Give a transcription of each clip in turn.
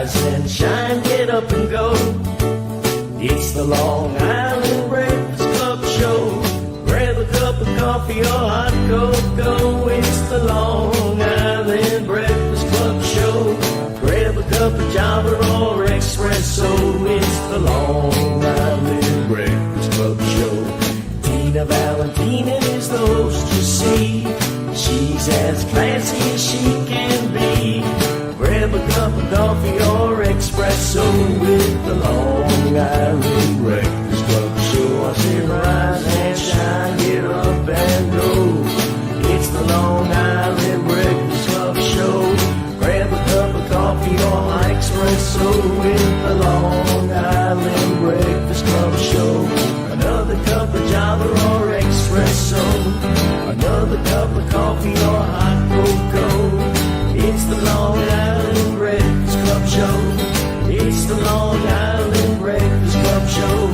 rise and shine, get up and go. It's the Long Island Breakfast Club show. Grab a cup of coffee or hot cocoa. It's the Long Island Breakfast Club show. Grab a cup of Java or espresso. It's the Long Island Breakfast Club show. Tina Valentina is the host, you see. She's as classy as she can be. Grab a cup of coffee or espresso with the Long Island Breakfast Club show. I say rise and shine, get up and go. It's the Long Island Breakfast Club show. Grab a cup of coffee or espresso with the Long Island Breakfast Club show. Another cup of Java or espresso. Another cup of coffee or hot cocoa. It's the Long Island Breakfast Club show. It's the Long Island Breakfast Club show.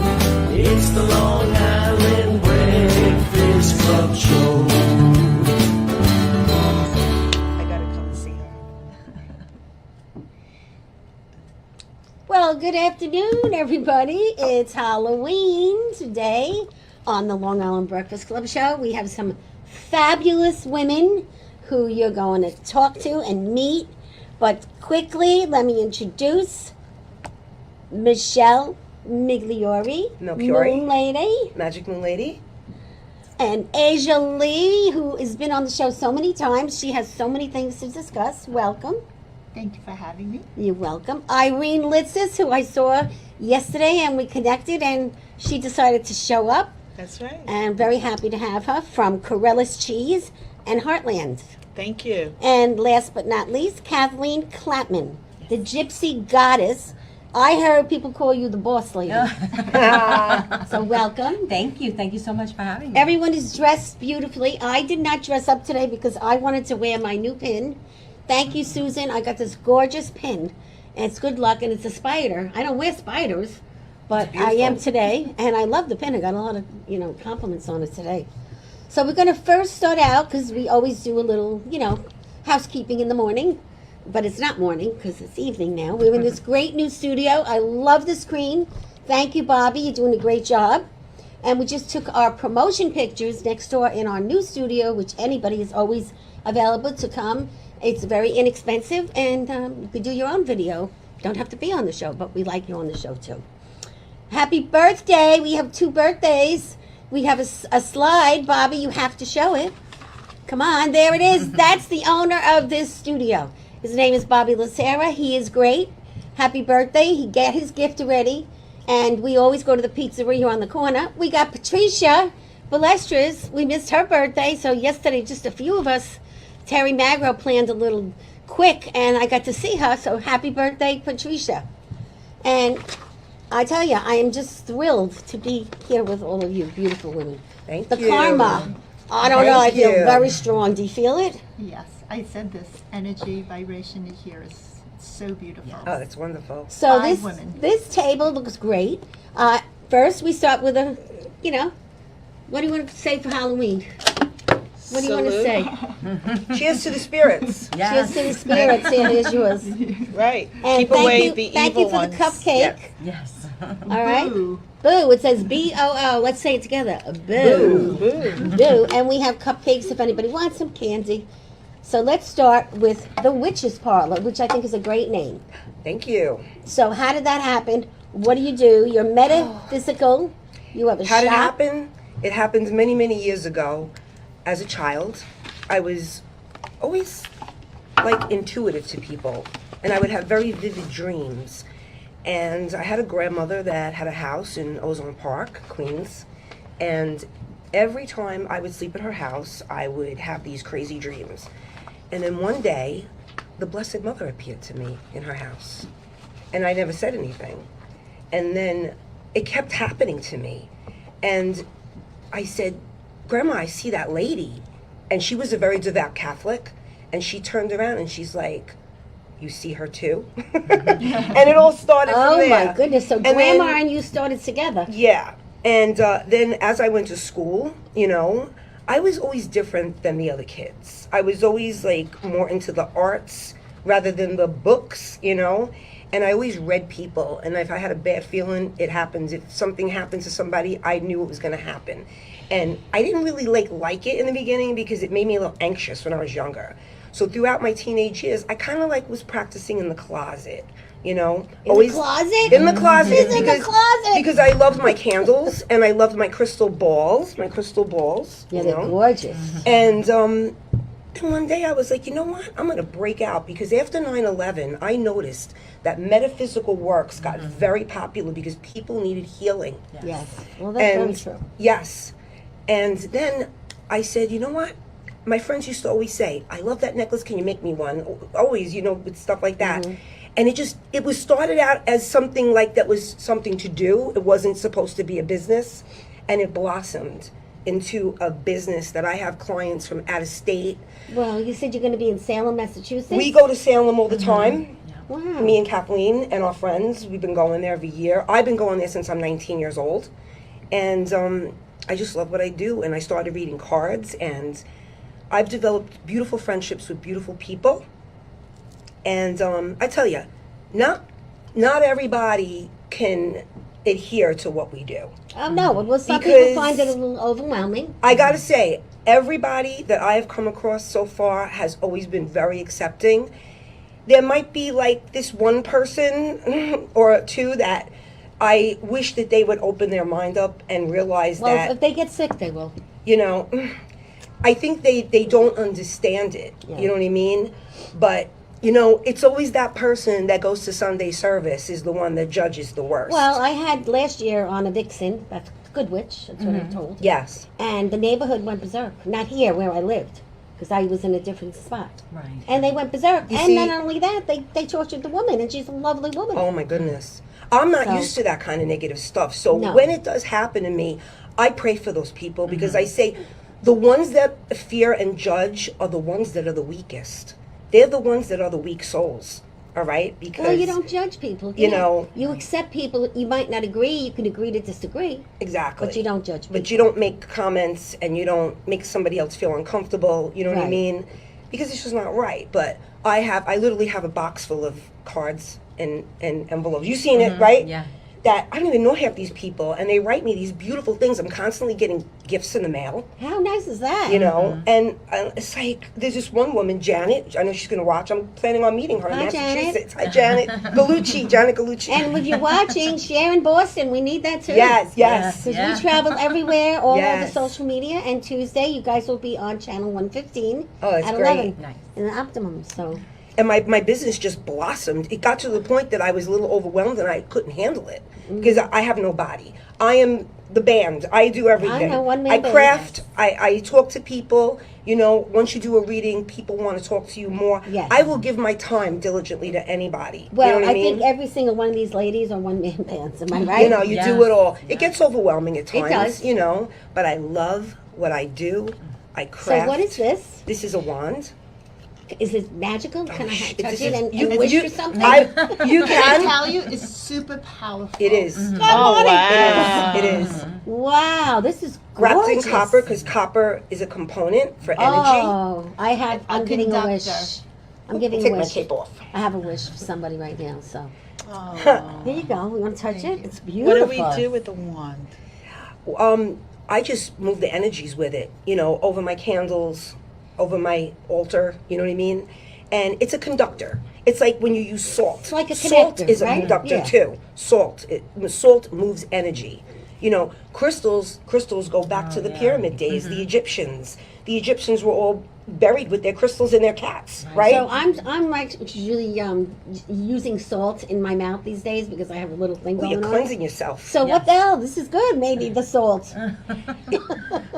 It's the Long Island Breakfast Club show. I gotta come and see her. Well, good afternoon, everybody. It's Halloween today on the Long Island Breakfast Club show. We have some fabulous women who you're going to talk to and meet. But quickly, let me introduce Michele Migliore, Melchiorre. Moon Lady, Magic Moon Lady. and Asia Lee, who has been on the show so many times. She has so many things to discuss. Welcome. Thank you for having me. You're welcome. Irene Litzis, who I saw yesterday, and we connected, and she decided to show up. That's right. And I'm very happy to have her from Corellis Cheese and Heartland. Thank you. And last but not least, Kathleen Clapman, the gypsy goddess. I heard people call you the boss lady. So welcome. Thank you. Thank you so much for having me. Everyone is dressed beautifully. I did not dress up today because I wanted to wear my new pin. Thank you, Susan. I got this gorgeous pin. And it's good luck, and it's a spider. I don't wear spiders, but I am today. And I love the pin. I got a lot of, compliments on it today. So we're going to first start out, because we always do a little, housekeeping in the morning. But it's not morning, because it's evening now. We're in this great new studio. I love the screen. Thank you, Bobby. You're doing a great job. And we just took our promotion pictures next door in our new studio, which anybody is always available to come. It's very inexpensive, and you could do your own video. You don't have to be on the show, but we like you on the show, too. Happy birthday. We have 2 birthdays. We have a slide. Bobby, you have to show it. Come on, there it is. That's the owner of this studio. His name is Bobby Lacera. He is great. Happy birthday. He got his gift already. And we always go to the pizzeria here on the corner. We got Patricia Balestras. We missed her birthday. So yesterday, just a few of us, Terry Magro planned a little quick, and I got to see her. So happy birthday, Patricia. And I tell you, I am just thrilled to be here with all of you beautiful women. Thank the you. karma. I don't know. I feel very strong. Do you feel it? Yes, I said this energy vibration here is so beautiful. Oh, that's wonderful. So Five women. this table looks great. First, we start with a, what do you want to say for Halloween? What do you want to say? Cheers to the spirits. Cheers to the spirits. Here, here's yours. Right. And Keep away the thank evil you for ones. the cupcake. Yes. All right. Boo. Boo. It says B-O-O. Let's say it together. Boo. Boo. Boo. And we have cupcakes if anybody wants some candy. So let's start with the Witch's Parlor, which I think is a great name. Thank you. So how did that happen? What do? You're metaphysical. You have a How shop. did it happen? It happened many, many years ago. As a child, I was always intuitive to people, and I would have very vivid dreams. And I had a grandmother that had a house in Ozone Park, Queens, and every time I would sleep at her house, I would have these crazy dreams. And then one day, the Blessed Mother appeared to me in her house, and I never said anything. And then it kept happening to me, and I said, Grandma, I see that lady. And she was a very devout Catholic. And she turned around and she's like, you see her too? And it all started from there. Oh my goodness. So Grandma and you started together. Yeah. And then as I went to school, I was always different than the other kids. I was always more into the arts, rather than the books, you know. And I always read people, and if I had a bad feeling, it happens. If something happens to somebody, I knew it was going to happen. And I didn't really like it in the beginning because it made me a little anxious when I was younger. So throughout my teenage years, I kind of like was practicing in the closet, you know. In the closet? In the closet. She's in the closet. Because I loved my candles, and I loved my crystal balls. Yeah, you they're know. gorgeous. And then one day I was like, you know what? I'm going to break out, because after 9/11, I noticed that metaphysical works got very popular because people needed healing. Yes. Well, that's very true. Yes. And then I said, you know what? My friends used to always say, I love that necklace, can you make me one? Always, you know, with stuff like that. And it was started out as something like that was something to do. It wasn't supposed to be a business. And it blossomed into a business that I have clients from out of state. Well, you said you're going to be in Salem, Massachusetts? We go to Salem all the time. Wow. Me and Kathleen and our friends, we've been going there every year. I've been going there since I'm 19 years old. And I just love what I do. And I started reading cards, and I've developed beautiful friendships with beautiful people. And I tell you, not everybody can adhere to what we do. Oh, no. Well, some Because people find it a little overwhelming. I gotta say, everybody that I have come across so far has always been very accepting. There might be like this one person or two that I wish that they would open their mind up and realize Well, that, if they get sick, they will. you know, I think they don't understand it. Yeah. You know what I mean? But, you know, it's always that person that goes to Sunday service is the one that judges the worst. Well, I had last year on a vixen, that's a good witch, that's what I'm told. Yes. And the neighborhood went berserk. Not here where I lived, because I was in a different spot. Right. And they went berserk. You And see- not only that, they tortured the woman, and she's a lovely woman. Oh my goodness. I'm not So- used to that kind of negative stuff. So No. when it does happen to me, I pray for those people, because I say the ones that fear and judge are the ones that are the weakest. They're the ones that are the weak souls. All right? Because Well, you don't judge people. You know- You accept people. You might not agree. You can agree to disagree. exactly. But you don't judge people. But you don't make comments, and you don't make somebody else feel uncomfortable. You know what I Right. mean? Because it's just not right. But I literally have a box full of cards and envelopes. You've seen it, right? Yeah. That I don't even know half these people, and they write me these beautiful things. I'm constantly getting gifts in the mail, How nice is that? you know. And it's like there's this one woman, Janet. I know she's gonna watch. I'm planning on meeting her in Hi, Janet. Massachusetts. Hi, Janet Galucci. Janet Galucci. And if you're watching, share in Boston. We need that too. yes, yes. Because Yeah. we travel everywhere, all over Yes. social media. And Tuesday, you guys will be on channel 115 Oh, that's at great. 11 Nice. in the Optimum. So And my business just blossomed. It got to the point that I was a little overwhelmed, and I couldn't handle it because I have no body. I am the band. I do everything. know, one-man I band. craft. I talk to people. You know, once you do a reading, people want to talk to you more. Yes. I will give my time diligently to anybody. well, you know what I mean? think every single one of these ladies are one-man bands. Am I right? You know, you Yeah. do it all. It gets overwhelming at times. does. You know, but I love what I do. I So craft. what is this? This is a wand. Is it magical? Can I touch This it is- and, you- and wish you- for something? You I can. tell you, it's super powerful. It is. Oh, wow. It is. Wow, this is Wrapped gorgeous. in copper, because copper is a component for energy. Oh, I'm giving a wish. conductor. I'm giving Take a my wish. cape off. I have a wish for somebody right now. So Oh. here you go. You want to touch it? It's What beautiful. do we do with the wand? I just move the energies with it, you know, over my candles, over my altar, you know what I mean? And it's a conductor. It's like when you use salt. It's like a Salt connector, is a right? conductor Yeah. too. Salt moves energy. You know, crystals go back to the pyramid days, the Egyptians. The Egyptians were all buried with their crystals and their cats, right? So I'm like really using salt in my mouth these days because I have a little thing Well, going you're on. cleansing yourself. So what the hell? This is good. Maybe the salt. It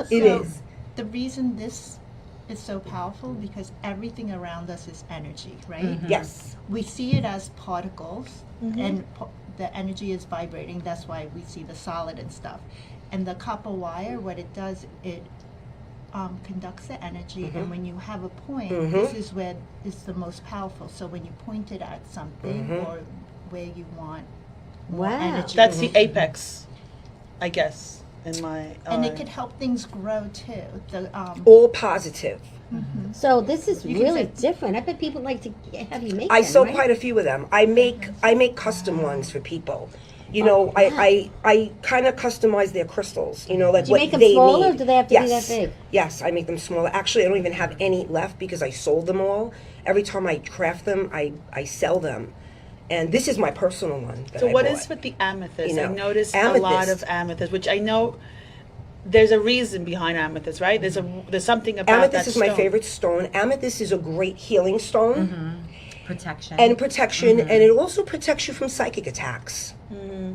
So, is. The reason this is so powerful because everything around us is energy, right? Yes. We see it as particles, and the energy is vibrating. That's why we see the solid and stuff. And the copper wire, what it does, it conducts the energy. And when you have a point, this is where it's the most powerful. So when you point it at something or where you want more Wow. energy, That's the apex, I guess. in my And eye. it could help things grow too. The All positive. So this is You can really say- different. I bet people like to have you make I them, sell right? quite a few of them. I make custom ones for people. You know, I kind of customize their crystals. You know, like Do you what make them they smaller, need. or do they have to be that big? Yes, I make them smaller. Actually, I don't even have any left because I sold them all. Every time I craft them, I sell them. And this is my personal one. That So I what bought. is with the amethyst? You know, I noticed a lot amethyst. of amethyst, which I know there's a reason behind amethyst, right? There's something about Amethyst that is my stone. favorite stone. Amethyst is a great healing stone. Protection. And protection, and it also protects you from psychic attacks.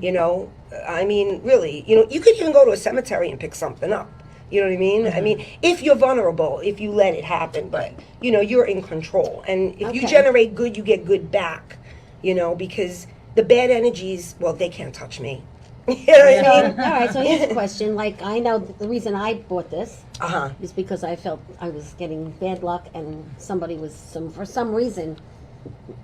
You know, I mean, really, you know, you could even go to a cemetery and pick something up. You know what I mean? I mean, if you're vulnerable, if you let it happen, but you know, you're in control. And if you Okay. generate good, you get good back. You know, because the bad energies, well, they can't touch me. You know what I mean? All right, so here's a question. Like, I know the reason I bought this Uh huh. is because I felt I was getting bad luck and somebody was, for some reason,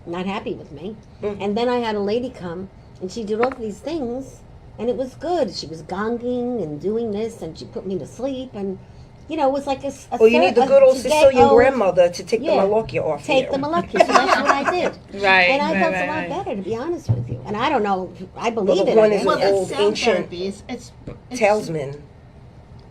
not happy with me. And then I had a lady come, and she did all these things, and it was good. She was gonging and doing this, and she put me to sleep, and, you know, it was like a Well, you need the good old to get Sicilian over- grandmother to take Yeah. the malarkey off Take you. the malarkey. So that's what I did. Right, And I right, felt right, a lot right. better, to be honest with you. And I don't know, I Well, believe the it. one I is guess. well, an the old sound ancient therapy is it's Talisman.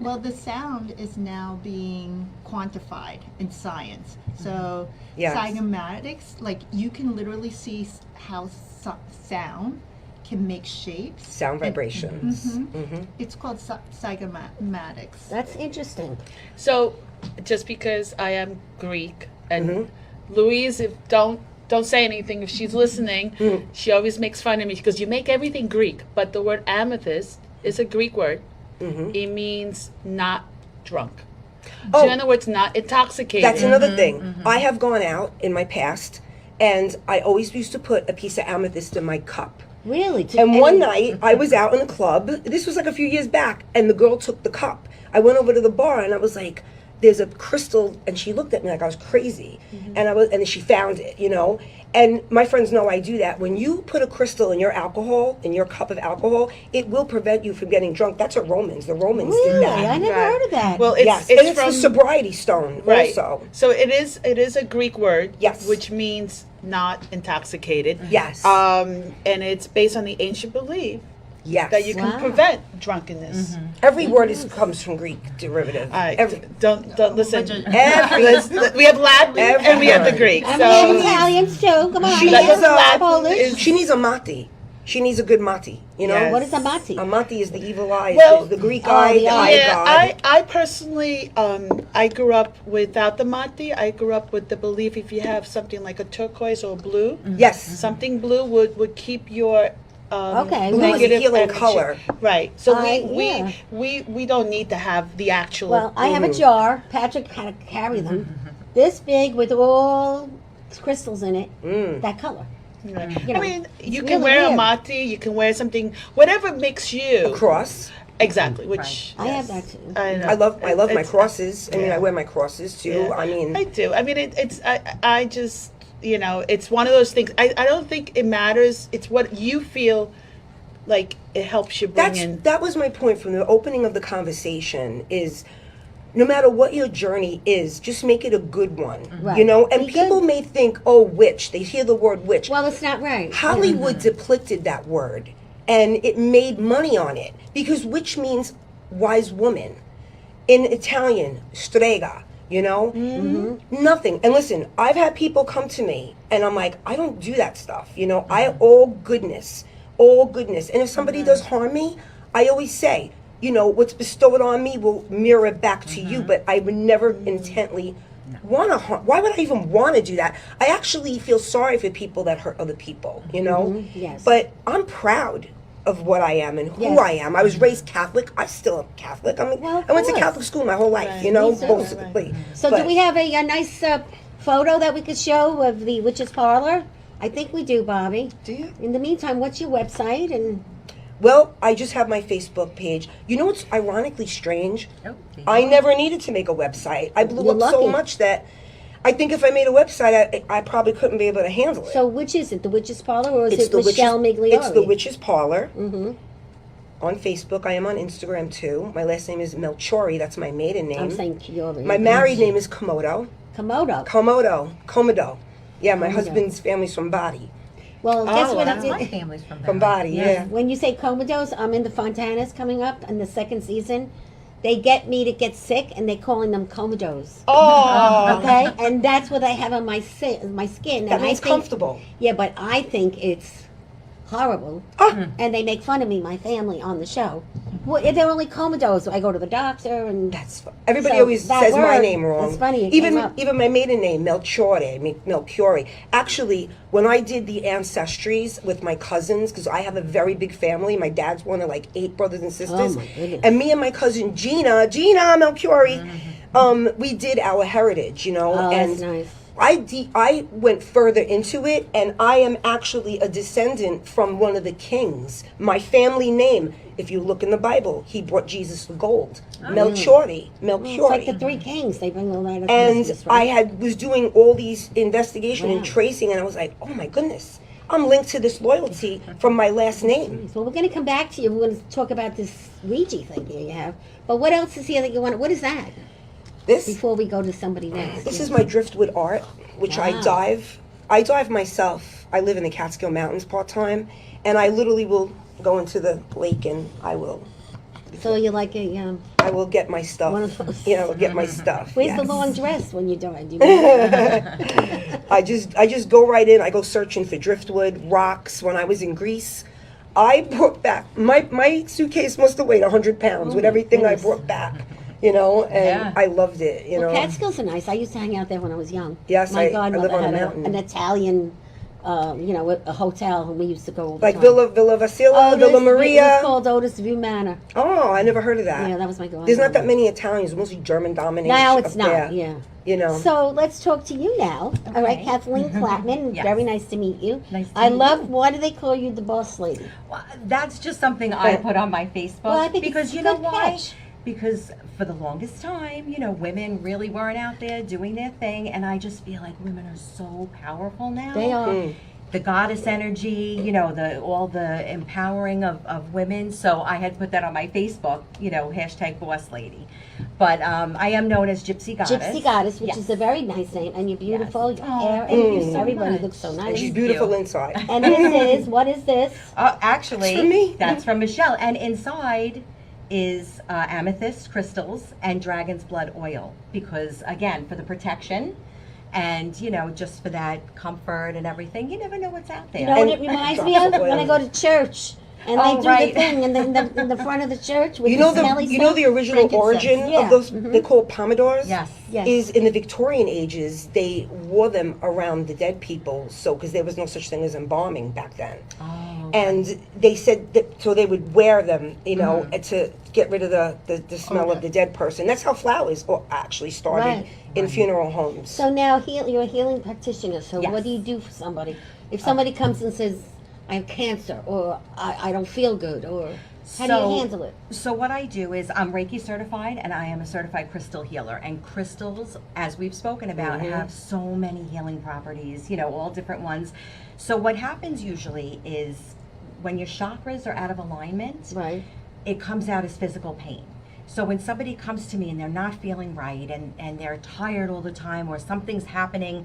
well, the sound is now being quantified in science. So, Yes. cymatics, like you can literally see how sound can make shapes. Sound vibrations. It's called cymatics. That's interesting. So, just because I am Greek and Mm-hmm. Louise, if don't say anything if she's listening, she always makes fun of me because you make everything Greek, but the word amethyst is a Greek word. It means not drunk. So in other words, not intoxicated. That's another thing. I have gone out in my past, and I always used to put a piece of amethyst in my cup. Really? And one night, I was out in a club. This was like a few years back, and the girl took the cup. I went over to the bar, and I was like, "There's a crystal," and she looked at me like I was crazy. And then she found it, you know. And my friends know I do that. When you put a crystal in your alcohol, in your cup of alcohol, it will prevent you from getting drunk. That's what Romans. The Romans did Really? that. I never Right. heard of that. Well, it's Yes, it's and it's from the sobriety stone right. also. So it is a Greek word. Yes. Which means not intoxicated. Yes. And it's based on the ancient belief Yes. that you can Wow. prevent drunkenness. Every word comes from Greek derivative. All right, Every, don't listen. every We have Latin and we have the Greek. And we have So Italians too. Come on, She man. needs a- Polish. she needs a mati. She needs a good mati. You know. Yes. What is a mati? A mati is the evil eye. Well, It's the Greek oh, eye. the The eye. eye of yeah, God. I personally, I grew up without the mati. I grew up with the belief if you have something like a turquoise or blue, Yes. something blue would keep your Okay. Blue is a negative healing energy. color. Right. So Yeah. we don't need to have the actual. Well, I have a jar. Patrick had to carry them. This big with all crystals in it. That color. Right. you know, I mean, you it's can really wear a weird. mati. You can wear something, whatever makes you Cross. exactly. Which I have that too. know. I love my It's- crosses. I mean, yeah. I wear my crosses too. Yeah. I mean, I do. I mean, I just, it's one of those things. I don't think it matters. It's what you feel like it helps you bring in. that was my point from the opening of the conversation is no matter what your journey is, just make it a good one. Right. You know, and Be good. people may think, oh, witch. They hear the word witch. Well, it's not right. Hollywood depicted that word and it made money on it because witch means wise woman. In Italian, strega, you know? Nothing. And listen, I've had people come to me and I'm like, I don't do that stuff. You know, all goodness. And if somebody does harm me, I always say, you know, what's bestowed on me will mirror back to you, but I would never intently want to harm. Why would I even want to do that? I actually feel sorry for people that hurt other people, you know? Yes. But I'm proud of what I am and who Yes. I am. I was raised Catholic. I still am Catholic. I mean, Well, of I went to course. Catholic school my whole life, Right. you know, Me too. basically. So But- do we have a nice photo that we could show of the witch's parlor? I think we do, Bobby. Do you? In the meantime, what's your website? And Well, I just have my Facebook page. You know what's ironically strange? Oh, I never needed to make a website. I blew You're up so lucky. much that I think if I made a website, I probably couldn't be able to handle it. so which is it? The witch's parlor or is It's it Michele Migliore? It's the Witch's Parlor. on Facebook. I am on Instagram too. My last name is Melchiorre. That's my maiden name. I'm saying Migliore. My married name is COMODO. COMODO. COMODO. Yeah, my COMODO. husband's family's from Bari. Well, guess what That's I my did? family's from From Bari. Bari, yeah. When you say Comodos, I'm in the Fontanas coming up in the second season. They get me to get sick, and they're calling them Comodos. Oh, Okay, and that's what I have on my skin. that and means I think, comfortable. Yeah, but I think it's horrible. Oh, And they make fun of me, my family, on the show. Well, they're only Comodos. I go to the doctor, and everybody So always that says my word, name wrong. it's funny, it Even came up. even my maiden name, Melchiorre. Actually, when I did the ancestries with my cousins, because I have a very big family, my dad's one of like 8 brothers and sisters, Oh, my goodness. and me and my cousin Gina Melchiorre, we did our heritage, you know, oh, and that's nice. I went further into it, and I am actually a descendant from one of the kings. My family name, if you look in the Bible, he brought Jesus the gold. Melchiorre. It's like the Three Kings. They bring all that up. And I was doing all these investigation and Wow. tracing, and I was like, oh my goodness, I'm linked to this loyalty from my last name. Well, we're going to come back to you. We're going to talk about this Ouija thing here you have. But what else is here that you want? What is that? This Before we go to somebody next. This is my driftwood art, which I Wow. dive. I dive myself. I live in the Catskill Mountains part-time, and I literally will go into the lake, and I will So you're like a, get my stuff. One of those. You know, get my stuff. where's yes. the long dress when you die? Do you know? I just go right in. I go searching for driftwood, rocks. When I was in Greece, I brought back my suitcase must have weighed 100 pounds with everything I goodness. brought back. You know, and Yeah. I loved it. You Well, know, Catskills are nice. I used to hang out there when I was young. Yes, My I godmother live on a had mountain. an Italian, a hotel, and we used to go all the like time. Villa Vasila, Villa It Maria. was called Otis View Manor. Oh, I never heard of that. Yeah, that was my godmother. There's not that many Italians, mostly German dominated. No, it's up not. there, Yeah. You know. So let's talk to you now. All right, Okay. Kathleen Clapman. Yes. Very nice to meet you. Nice to I meet love. you. Why do they call you the boss lady? Well, that's just something I put on my Facebook Well, I think because it's a you know good why? catch. Because for the longest time, women really weren't out there doing their thing, and I just feel like women are so powerful now. They are. The goddess energy, all the empowering of women. So I had put that on my Facebook, hashtag boss lady. But I am known as Gypsy Goddess. Gypsy Goddess, which Yes. is a very nice name, and you're beautiful. Your Oh, hair, thank and you so everybody much. looks so And nice. she's Thank beautiful you. inside. And this is what is this? Actually, That's from me. that's from Michele. And inside is amethyst crystals and dragon's blood oil. Because, again, for the protection and, just for that comfort and everything, you never know what's out there. You know what it And reminds me drops of? of When I oil. go to church. And Oh, they do right. the thing in the front of the church with You know the smelly the stuff. original Frankincense. origin Yeah. of those they're called pomodors. Yes. Yes. Is in the Victorian ages they wore them around the dead people, so because there was no such thing as embalming back then. Oh, And they said that so they would wear them, to get rid of the smell of the dead person. That's how flowers actually started Right. in funeral homes. So now you're a healing practitioner. So Yes. what do you do for somebody? If somebody comes and says, I have cancer, or I don't feel good, or how do you handle it? So what I do is I'm Reiki certified and I am a certified crystal healer. And crystals, as we've spoken about, have so many healing properties, all different ones. So what happens usually is when your chakras are out of alignment, Right. it comes out as physical pain. So when somebody comes to me and they're not feeling right and they're tired all the time or something's happening,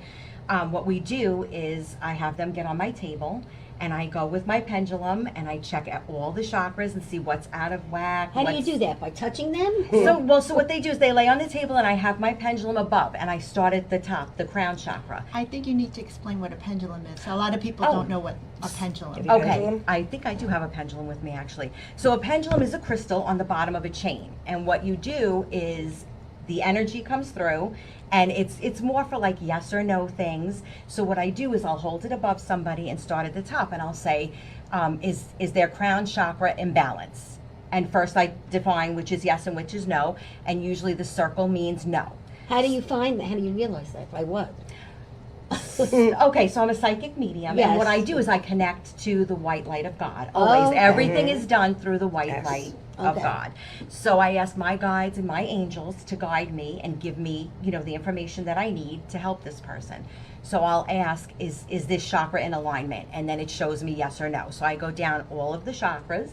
what we do is I have them get on my table and I go with my pendulum and I check out all the chakras and see what's out of whack. How do you do that? By touching them? So what they do is they lay on the table and I have my pendulum above and I start at the top, the crown chakra. I think you need to explain what a pendulum is. A lot of people Oh. don't know what a pendulum is. Okay. Okay, I think I do have a pendulum with me actually. So a pendulum is a crystal on the bottom of a chain. And what you do is the energy comes through and it's more for like yes or no things. So what I do is I'll hold it above somebody and start at the top and I'll say, is their crown chakra imbalance? And first I define which is yes and which is no. And usually the circle means no. How do you find that? How do you realize that? By what? Okay, so I'm a psychic medium, and what Yes. I do is I connect to the white light of God. Always, Okay. everything is done through the white Yes. light of Okay. God. So I ask my guides and my angels to guide me and give me, the information that I need to help this person. So I'll ask, is this chakra in alignment? And then it shows me yes or no. So I go down all of the chakras,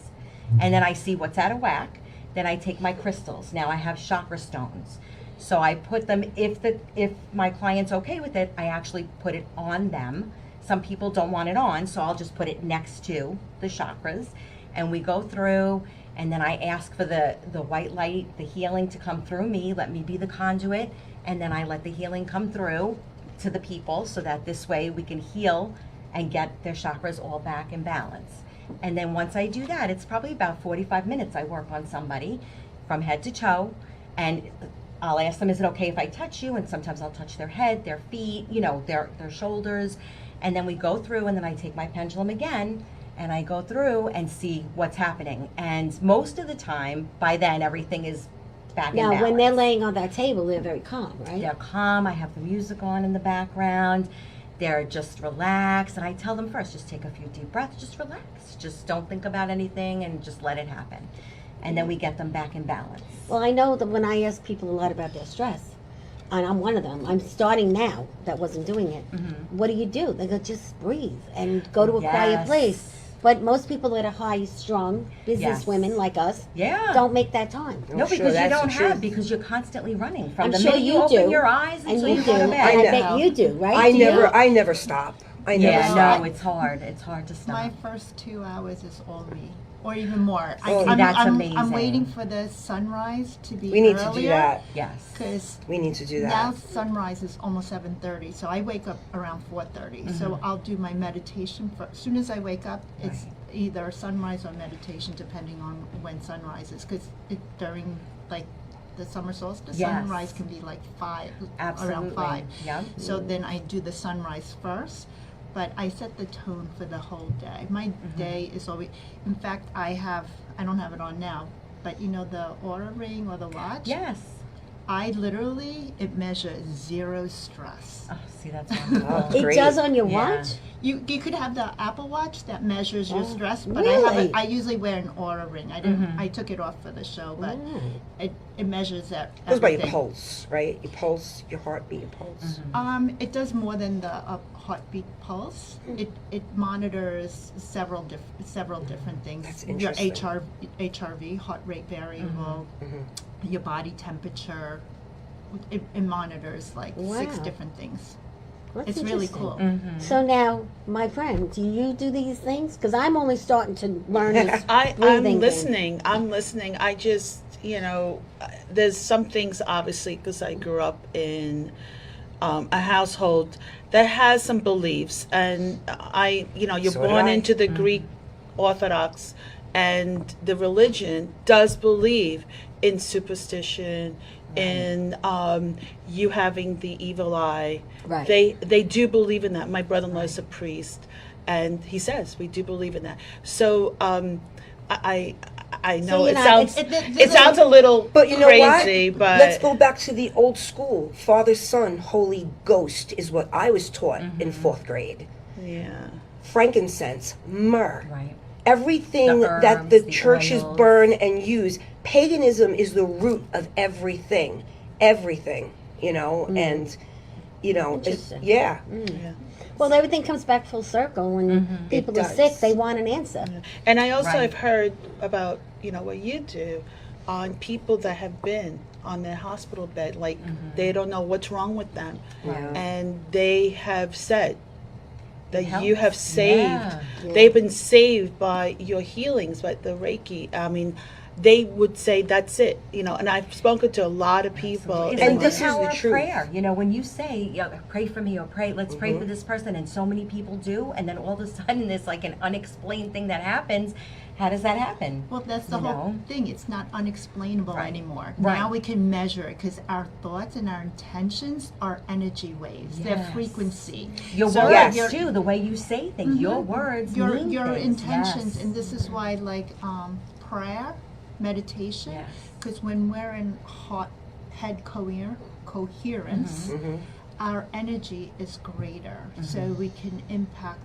and then I see what's out of whack. Then I take my crystals. Now I have chakra stones. So I put them, if my client's okay with it, I actually put it on them. Some people don't want it on, so I'll just put it next to the chakras. And we go through, and then I ask for the white light, the healing to come through me, let me be the conduit, and then I let the healing come through to the people so that this way we can heal and get their chakras all back in balance. And then once I do that, it's probably about 45 minutes I work on somebody from head to toe, and I'll ask them, is it okay if I touch you? And sometimes I'll touch their head, their feet, you know, their shoulders. And then we go through, and then I take my pendulum again, and I go through and see what's happening. And most of the time, by then, everything is back in Now, balance. when they're laying on that table, they're very calm, right? They're calm. I have the music on in the background. They're just relaxed. And I tell them first, just take a few deep breaths, just relax. Just don't think about anything and just let it happen. And then we get them back in balance. Well, I know that when I ask people a lot about their stress, and I'm one of them, I'm starting now that wasn't doing it. What do? They go, just breathe and go to a quiet Yes. place. But most people that are high strung, business Yes. women like us, Yeah. don't make that time. No, sure, because you that's don't the have, truth. because you're constantly running from I'm the sure minute you you open do. your eyes And until you you do, go to and bed. I know. bet you do, right? I Do you? never stop. I never Yeah, stop. no, it's hard. It's hard to stop. My first 2 hours is all me, or even more. Oh, that's I'm amazing. waiting for the sunrise to be We need earlier, to do that. Yes. because We need to do now that. sunrise is almost 7:30, so I wake up around 4:30. So I'll do my meditation for, as soon as I wake up. It's either sunrise or meditation, depending on when sunrise is, because during like the summer solstice, Yes. sunrise can be like Absolutely. around 5. Yep. So then I do the sunrise first, but I set the tone for the whole day. My day is always, in fact, I don't have it on now, but you know the Aura ring or the watch? Yes. I literally, it measures 0 stress. Oh, see, that's wonderful. Oh. It Great. does on your Yeah. watch? You could have the Apple Watch that measures your Oh, stress, but really? I usually wear an Aura ring. I took it off for the show, but it measures that. It goes by your everything. pulse, right? Your pulse, your heartbeat, your pulse. It does more than the heartbeat pulse. It monitors several different things. That's Your interesting. HRV, heart rate variable, your body temperature. It monitors like 6 Wow. different things. That's It's really interesting. cool. So now, my friend, do you do these things? Because I'm only starting to learn this I'm breathing thing. listening. I'm listening. I just, there's some things, obviously, because I grew up in a household that has some beliefs. And you're So did born I. into the Greek Orthodox, and the religion does believe in superstition, in you having the evil eye. Right. They do believe in that. My brother-in-law is a priest, and he says we do believe in that. So I know you're it not- sounds it- it sounds a little But you know crazy, what? but Let's go back to the old school. Father, Son, Holy Ghost is what I was taught in 4th grade. yeah. Frankincense, myrrh. Right. Everything The that the herbs, the churches oils. burn and use. Paganism is the root of everything. Everything, and, Interesting. Yeah. Well, everything comes back full circle. When people It are sick, does. they want an answer. And I also Right. have heard about, what you do on people that have been on their hospital bed, like they don't know what's wrong with them. Yeah. And they have said that It you have helps. saved, Yeah. they've been saved by your healings, by the Reiki. I mean, they would say that's it, and I've spoken to a lot of people. It's And like this the is power the of truth. prayer. When you say, pray for me, or let's pray for this person, and so many people do, and then all of a sudden there's like an unexplained thing that happens. How does that happen? Well, that's the You whole know? thing. It's not unexplainable Right. anymore. Right. Now we can measure it because our thoughts and our intentions are energy waves. They're Yes. frequency. Your So words Yes. too, the way you say things, your words Your mean things. intentions, Yes. and this is why prayer, meditation, Yes. because when we're in head coherence, our energy is greater, so we can impact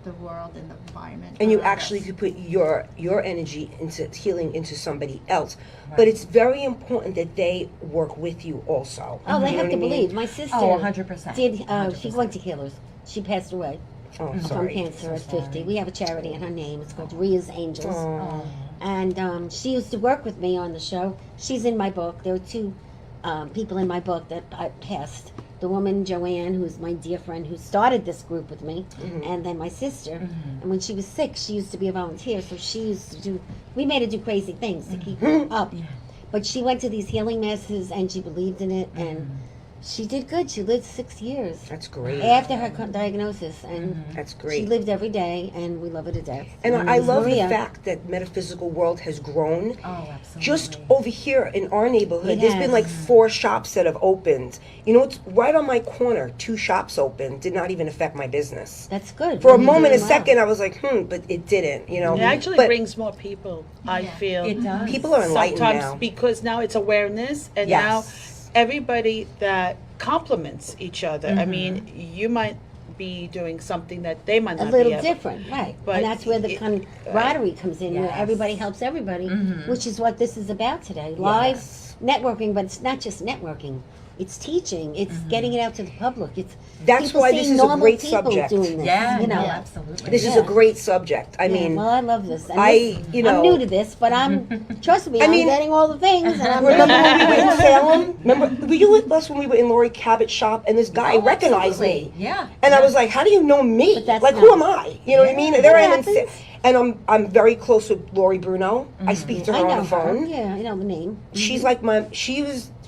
the world and the environment. And you around actually us. could put your energy into healing into somebody else. But it's very important that they work with you also. Oh, they You know have what to I mean? believe. My sister 100%. did. She 100%. went to healers. She passed away Oh, from sorry. cancer at 50. We have a charity in her name. It's called Ria's Angels. And she used to work with me on the show. She's in my book. There were two people in my book that I passed. The woman, Joanne, who's my dear friend, who started this group with me, and then my sister. And when she was sick, she used to be a volunteer, so she used to do, we made her do crazy things to keep her up. But she went to these healing masses, and she believed in it, and she did good. She lived 6 years. That's great. After her diagnosis, and That's great. she lived every day, and we love her to death. And I love Maria. the fact that metaphysical world has grown. Oh, absolutely. Just over here in our neighborhood, It there's has. been like 4 shops that have opened. You know, it's right on my corner. 2 shops opened. Did not even affect my business. That's good. For a You're moment, a doing well. second, I was like, but it didn't. You know, It actually But brings more people, I Yeah. feel. It does. people are enlightened Sometimes now. because now it's awareness, and Yes. now everybody that complements each other. I mean, you might be doing something that they might A not little be able. different, right? But And that's where the it- camaraderie comes in, where Yes. everybody helps everybody, which is what this is about today. Live networking, but it's not just networking. It's teaching. It's getting it out to the public. It's That's people why seeing this is a normal great people subject. doing this. Yeah, you know. no, absolutely. This is Yeah. a great subject. I Yeah, mean, well, I love this. And I, this- you know, I'm new to this, but I'm trust me. I I'm mean, getting all the things. And I'm remember when we were in Salem? Remember, were you with us when we were in Lori Cabot's shop and this guy Oh, recognized absolutely. me? Yeah. And I was like, how do you know me? But that's Like, who not- am I? You know what I mean? There I am in happens. and I'm very close with Lori Bruno. I speak to I her know on the phone. her. Yeah, I know the name. She's like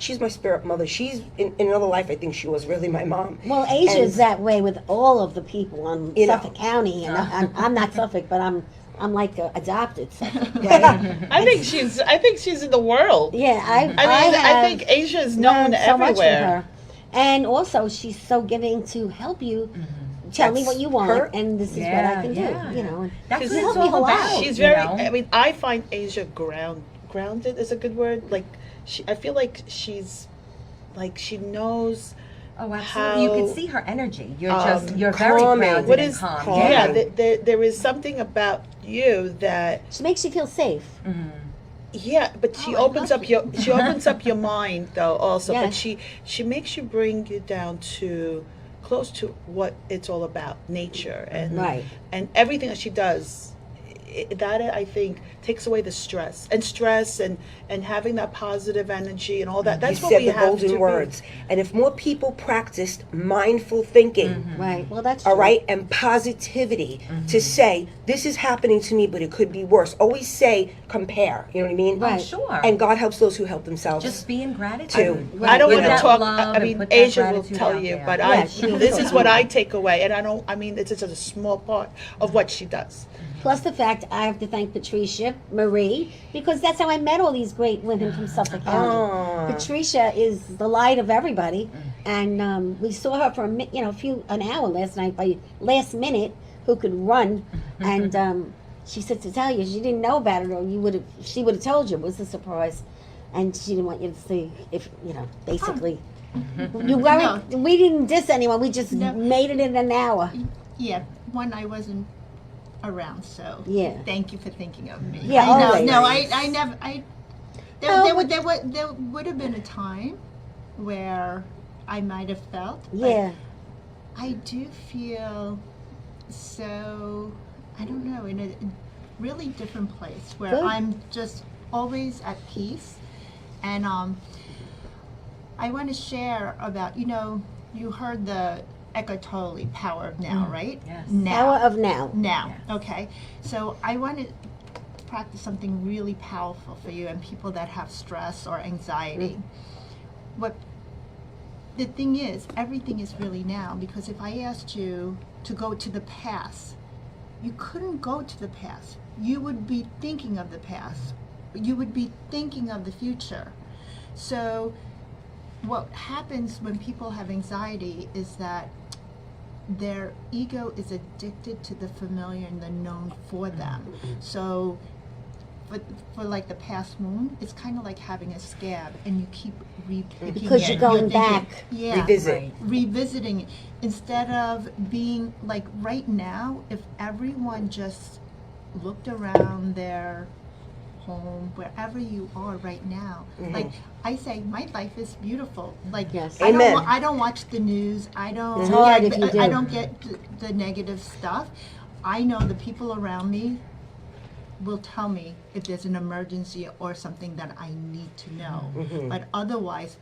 she's my spirit mother. She's in another life, I think she was really my mom. Well, Asia's And- that way with all of the people on You know. Suffolk County, and I'm not Suffolk, but I'm like adopted Suffolk. I think she's in the world. Yeah, I mean, I I think Asia is known learned so much from everywhere. her, and also she's so giving to help you. Tell me That's what you want, her. and this is what Yeah, I can yeah. do. You know, and That's She's what it's helped me a all lot. about. She's you very. know? I mean, I find Asia grounded is a good word. Like, I feel like she knows. Oh, absolutely. You how, can see her energy. You're very calming. grounded What and is? calm. calming. Yeah, there is something about you that. she makes you feel safe. Yeah, but she Oh, I opens love up your she opens up your mind though also. But Yes. she makes you bring you down to close to what it's all about, nature and Right. and everything that she does. That I think takes away the stress and having that positive energy and all that. That's you what said we the have golden to words. And if more people practiced mindful thinking, Right. Well, that's all true. right, and positivity to say, this is happening to me, but it could be worse. Always say, compare. You know what I mean? Right. Sure. And God helps those who help themselves. Just be in gratitude. Too. I don't Put want to that talk. love I and mean, put that Asia will gratitude tell out you, there. but Yeah, she'll this talk is what about I take away, and I don't. I mean, it's just a small part of what she does. Plus the fact I have to thank Patricia Marie, because that's how I met all these great women from Suffolk County. Ah. Patricia is the light of everybody, and we saw her for an hour last night by last minute, who could run, and she said to tell you she didn't know about it, or she would have told you. It was a surprise, and she didn't want you to see if basically. You weren't. We didn't diss anyone. We just No. made it in an hour. Yeah, one, I wasn't around, so Yeah. thank you for thinking of me. Yeah, I know. always. No, I never. There, Oh, there would have been a time where I might have felt. but Yeah. I do feel so. I don't know, in a really different place where Good. I'm just always at peace, and I want to share about you heard the Eckhart Tolle power of now, right? Yes. Now. Hour of now. Now, Yes. okay. So I want to practice something really powerful for you and people that have stress or anxiety. What the thing is, everything is really now, because if I asked you to go to the past, you couldn't go to the past. You would be thinking of the past. You would be thinking of the future. So what happens when people have anxiety is that their ego is addicted to the familiar and the known for them. So for like the past wound, it's kind of like having a scab, and you keep repicking Because it. you're going thinking, back. yeah, Revisit. Right. revisiting it, instead of being like right now. If everyone just looked around their home, wherever you are right now, like I say, my life is beautiful. Like Yes. Amen. I don't watch the news. I don't. It's hard get, if you do. I don't get the negative stuff. I know the people around me will tell me if there's an emergency or something that I need to know. Mm-hmm. But otherwise,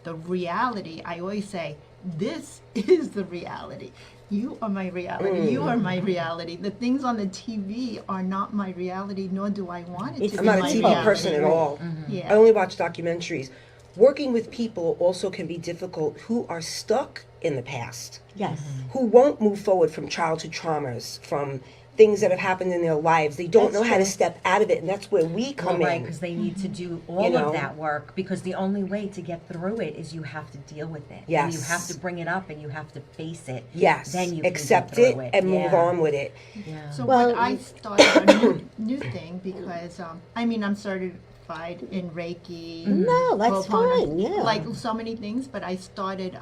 the reality, I always say, this is the reality. You are my reality. You are my reality. The things on the TV are not my reality, nor do I want it It's to I'm be not a my TV reality. person at all. Yeah. I only watch documentaries. Working with people also can be difficult who are stuck in the past, Yes. who won't move forward from childhood traumas, from things that have happened in their lives. They don't That's know how to true. step out of it, and that's where we come Right, in. because they need to do all know? of that work, because the only way to get through it is you have to deal with it. And you Yes. have to bring it up and you have to face it. Yes, Then you can accept get it through it and move Yeah. on with it. Yeah. So Well, when I started a new thing, because I'm certified in Reiki. No, that's Ho'oponopono, fine, yeah. Like so many things, but I started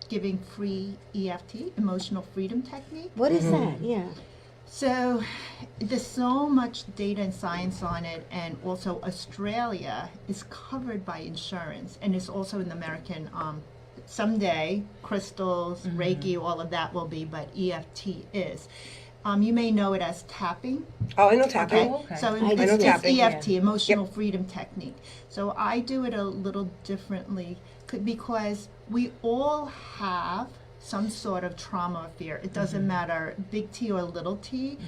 giving free EFT, emotional freedom technique. What is that? Yeah. So there's so much data and science on it, and also Australia is covered by insurance, and it's also in the American. Someday, crystals, Reiki, all of that will be, but EFT is. You may know it as tapping. Oh, I know tapping. Oh, okay. So I know it's tapping, EFT, emotional freedom technique. So I do it a little differently because we all have some sort of trauma or fear. It doesn't matter, big T or little t.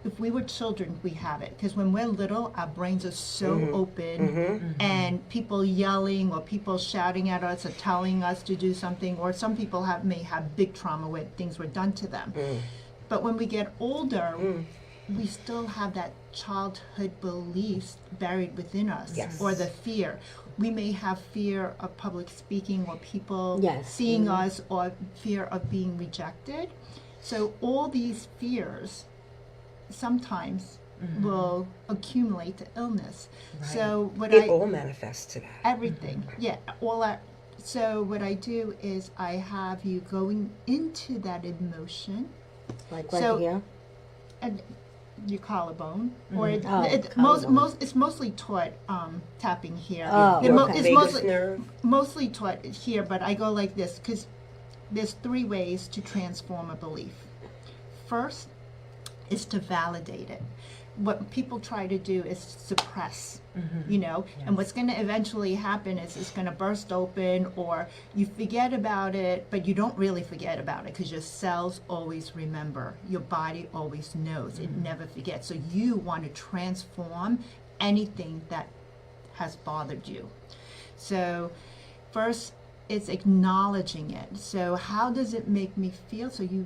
If we were children, we have it. Because when we're little, our brains are so open, and people yelling or people shouting at us or telling us to do something, or some people may have big trauma where things were done to them. But when we get older, we still have that childhood beliefs buried within us, Yes. or the fear. We may have fear of public speaking, or people Yes. seeing us, or fear of being rejected. So all these fears sometimes will accumulate to illness. So what It all manifests to that. everything, yeah, all that. So what I do is I have you going into that emotion, Like right So- here. and your collarbone, or Oh, it's mostly taught tapping here. Oh, It okay. It's Vagus nerve. mostly taught here, but I go like this because there's 3 ways to transform a belief. First is to validate it. What people try to do is suppress, and what's going to eventually happen is it's going to burst open, or you forget about it, but you don't really forget about it because your cells always remember. Your body always knows. It never forgets. So you want to transform anything that has bothered you. So first, it's acknowledging it. So how does it make me feel? So you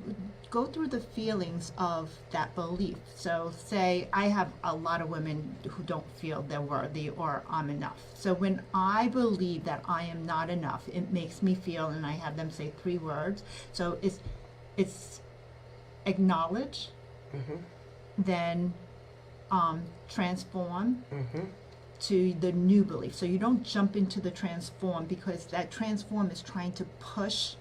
go through the feelings of that belief. So say I have a lot of women who don't feel they're worthy or I'm enough. So when I believe that I am not enough, it makes me feel, and I have them say 3 words. So it's acknowledge, then transform, to the new belief. So you don't jump into the transform, because that transform is trying to push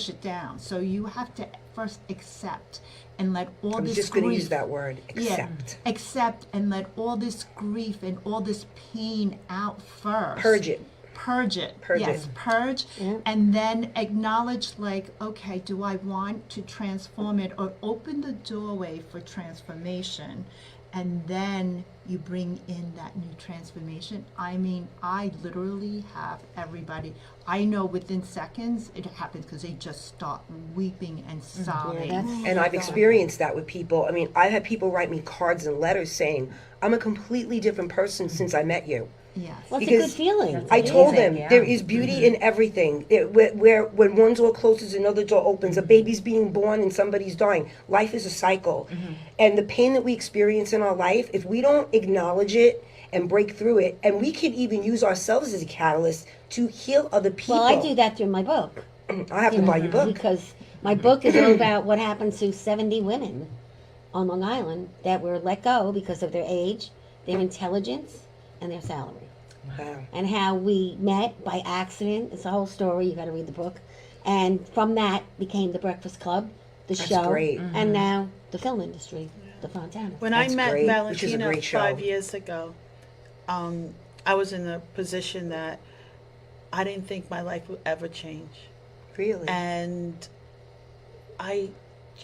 it down. So you have to first accept and let all I was this just going to grief. use that word, accept. Yeah, accept and let all this grief and all this pain out first. Purge it. Purge it. Purge Yes, it. purge. Yeah. And then acknowledge, like, okay, do I want to transform it, or open the doorway for transformation? And then you bring in that new transformation. I mean, I literally have everybody, I know within seconds it happens because they just start weeping and sobbing. that's- And I've experienced that with people. I mean, I've had people write me cards and letters saying, I'm a completely different person since I met you. Yes. Well, it's a good Because feeling. I told amazing, them yeah. there is beauty in everything. Where when one door closes, another door opens. A baby's being born and somebody's dying. Life is a cycle. And the pain that we experience in our life, if we don't acknowledge it and break through it, and we can even use ourselves as a catalyst to heal other people. Well, I do that through my book. I have to buy your book. Because my book is all about what happened to 70 women on Long Island that were let go because of their age, their intelligence, and their salary. Wow. And how we met by accident. It's a whole story. You got to read the book. And from that became the Breakfast Club, the That's show, great. and now the film industry, the Fontana. When That's I met great, which is a Valentina great show. 5 years ago, I was in a position that I didn't think my life would ever change. Really? And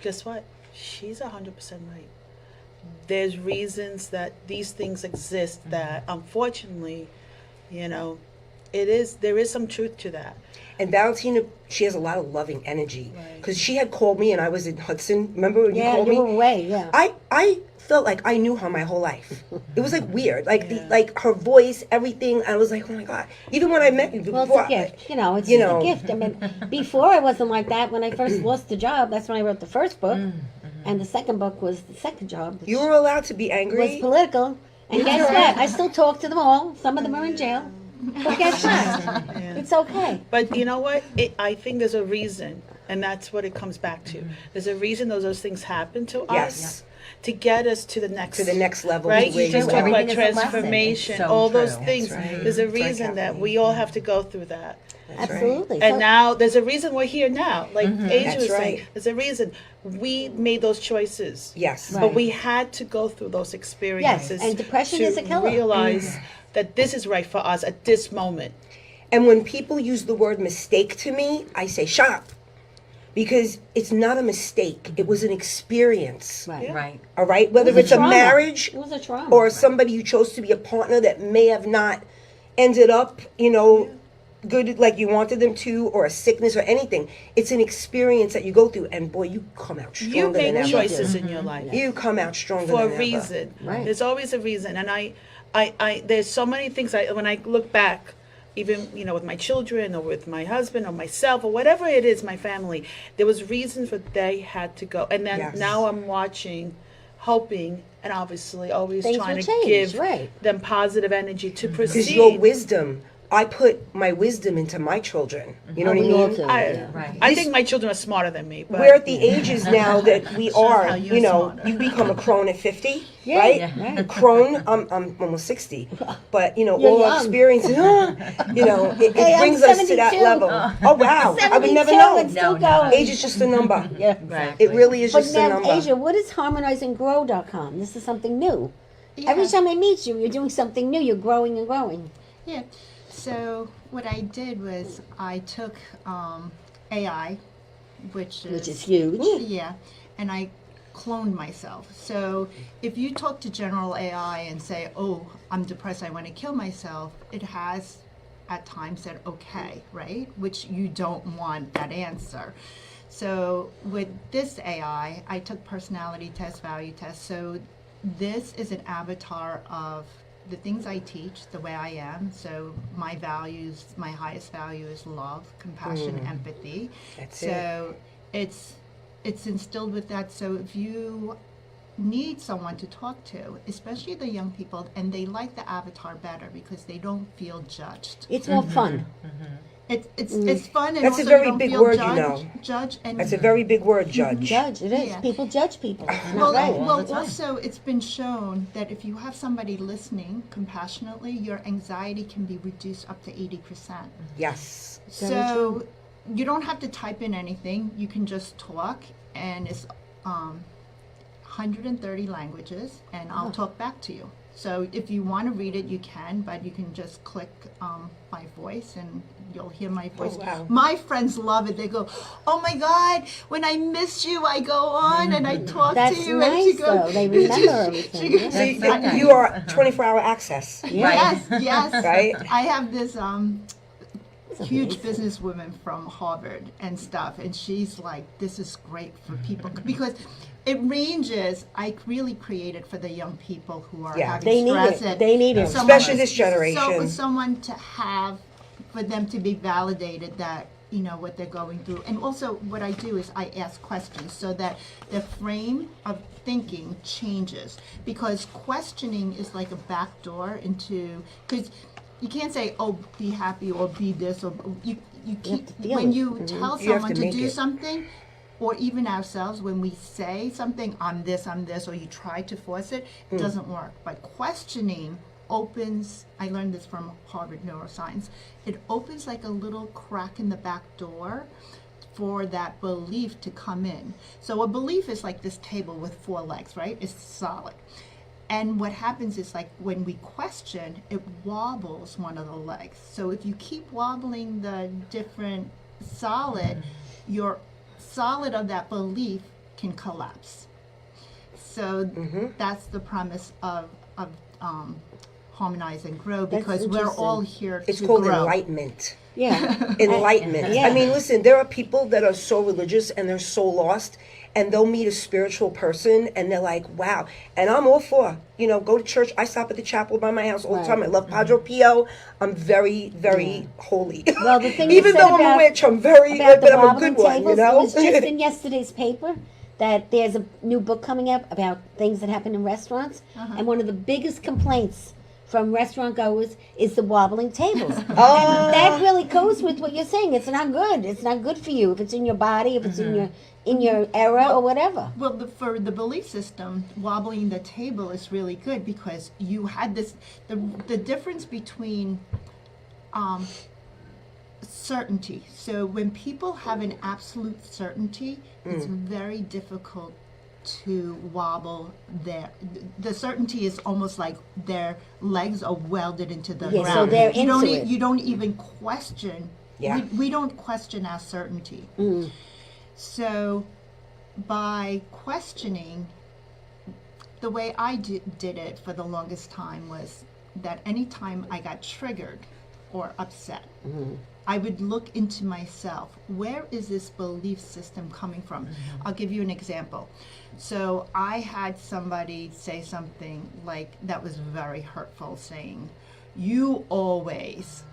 guess what? She's 100% right. there's reasons that these things exist that unfortunately, you know, there is some truth to that. And Valentina, she has a lot of loving energy. Right. Because she had called me and I was in Hudson. Remember when you Yeah, called you me? were away, yeah. I felt like I knew her my whole life. It was like weird. Like Yeah. like her voice, everything. I was like, oh my God. Even when I met you Well, before. it's a gift. You know, it's you just know. a gift. I mean, before I wasn't like that. When I first lost the job, that's when I wrote the first book. And the second book was the second job. Which You were allowed to be was angry. political. And guess what? I still talk to them all. Some of them are in jail. But guess what? It's okay. But you know what? I think there's a reason, and that's what it comes back to. There's a reason those things happen to Yes. us to get us to the next level. right? to where You just you talk are. about Everything is a lesson. transformation, It's so all those true. things. That's right. There's a That's right, reason that Kathleen. we all have to go through that. That's right. Absolutely. And So- now there's a reason we're here now. Like Asia That's was saying, right. there's a reason we made those choices. Yes. Right. But we had to go through those experiences. and depression to is a killer. realize that this is right for us at this moment. And when people use the word mistake to me, I say, shut up. Because it's not a mistake. It was an experience. Right. Yeah. Right. All right? Whether It was it's a trauma. marriage It was a trauma. or somebody you chose to be a partner that may have not ended up, you know, good like you wanted them to, or a sickness or anything. It's an experience that you go through, and boy, you come out stronger You than make ever. choices in your life. You come out stronger For than a ever. reason. Right. There's always a reason. And I there's so many things when I look back, even, you know, with my children or with my husband or myself or whatever it is, my family, there was reasons that they had to go. And then Yes. now I'm watching, hoping, and obviously always Things trying will to change, give right. them positive energy to proceed. Because your wisdom, I put my wisdom into my children. You know Oh, what I we all mean? do, I, yeah. Right. I think my children are smarter than me. But We're at the ages now that we are, how you're you know, smarter. you become a crone at 50, Yeah, right? yeah. A crone, I'm almost 60. But, you know, You're all our young. experience, you know, it Hey, I'm brings us to that 72. level. Oh, wow. I would never 72 know. and still No, no. going. Age is just a number. Yeah. Right. It really is But just a now, number. Asia, what is harmonizinggrow.com? This is something new. Yeah. Every time I meet you, you're doing something new. You're growing and growing. Yeah. So what I did was I took AI, which Which is huge. Yeah, and I cloned myself. So if you talk to general AI and say, "Oh, I'm depressed. I want to kill myself," it has at times said, "Okay," right? Which you don't want that answer. So with this AI, I took personality test, value test. So this is an avatar of the things I teach, the way I am. So my values, my highest value is love, compassion, empathy. That's So it's instilled with that. So if you need someone to talk to, especially the young people, and they like the avatar better because they don't feel judged. It's more fun. It's fun, and That's a also very you don't big feel word, you judged, know. Judge and That's a very big word, judge. Judge, it is. Yeah. People judge people. It's not well, right. well the time. also it's been shown that if you have somebody listening compassionately, your anxiety can be reduced up to 80%. Yes. So you don't have to type in anything. You can just talk, and it's 130 languages, and I'll talk back to you. So if you want to read it, you can, but you can just click my voice, and you'll hear my voice. wow. My friends love it. They go, "Oh my God, when I miss you, I go on and I talk That's to you." nice, and she goes, though. They remember everything, she goes, yeah. So That's so you are 24-hour access. Yes, yes. Right? I have this huge amazing. businesswoman from Harvard and stuff, and she's like, "This is great for people because it ranges." I really created for the young people who are Yeah. having They need stress. it. and They need it. someone- Especially this generation. someone to have, for them to be validated that you know what they're going through. And also, what I do is I ask questions so that the frame of thinking changes, because questioning is like a back door into, because you can't say, "Oh, be happy," or "be this," or you keep, to feel when it. you tell You have someone to to make do it. something, or even ourselves, when we say something, I'm this, or you try to force it, it doesn't work. But questioning opens, I learned this from Harvard neuroscience, it opens like a little crack in the back door for that belief to come in. So a belief is like this table with 4 legs, right? It's solid. And what happens is, like, when we question, it wobbles one of the legs. So if you keep wobbling the different solid, your solid of that belief can collapse. So that's the premise of Harmonize and Grow, That's because we're all interesting. here It's to called grow. enlightenment. Yeah. Enlightenment. Yeah. I mean, listen, there are people that are so religious and they're so lost, and they'll meet a spiritual person and they're like, wow. And I'm all for, go to church. I stop at the chapel by my house all the time. I love Padre Pio. I'm very, very holy. Well, the thing you even said though I'm about- a witch, I'm very, about the but I'm a wobbling good one, tables, It was just know? in yesterday's paper that there's a new book coming up about things that happen in restaurants, and one of the biggest complaints from restaurant goers is the wobbling tables. And that really goes with what you're saying. It's not good. It's not good for you if it's in your body, if it's in your era or whatever. Well, for the belief system, wobbling the table is really good, because you had this, the difference between certainty. So when people have an absolute certainty, it's very difficult to wobble the certainty is almost like their legs are welded into the Yeah, ground. so they're you don't into it. you don't even question. Yeah. We don't question our certainty. So by questioning, the way I did it for the longest time was that anytime I got triggered or upset, I would look into myself. Where is this belief system coming from? I'll give you an example. So I had somebody say something like that was very hurtful, saying, you always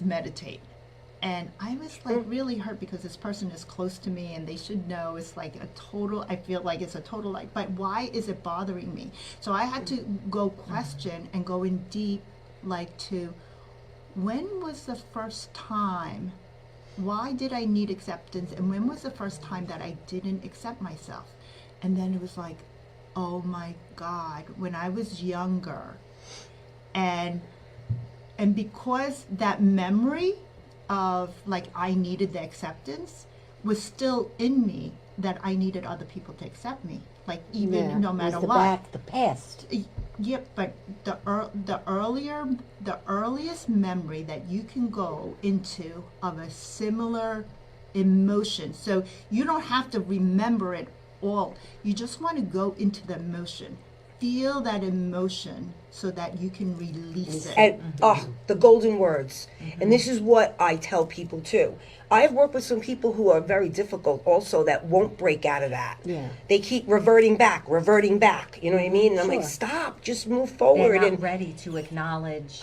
meditate. And I was like really hurt, because this person is close to me and they should know. It's like I feel like it's a total, like, but why is it bothering me? So I had to go question and go in deep, like, to when was the first time, why did I need acceptance, and when was the first time that I didn't accept myself? And then it was like, oh my God, when I was younger. And because that memory of, like, I needed the acceptance was still in me, that I needed other people to accept me, like, even no matter what. The past. Yep, but the earliest memory that you can go into of a similar emotion. So you don't have to remember it all. You just want to go into the emotion. Feel that emotion so that you can release it. And the golden words. And this is what I tell people too. I've worked with some people who are very difficult also, that won't break out of that. Yeah. They keep reverting back. You know what I mean? And I'm like, Sure. stop, just move forward. They're not And ready to acknowledge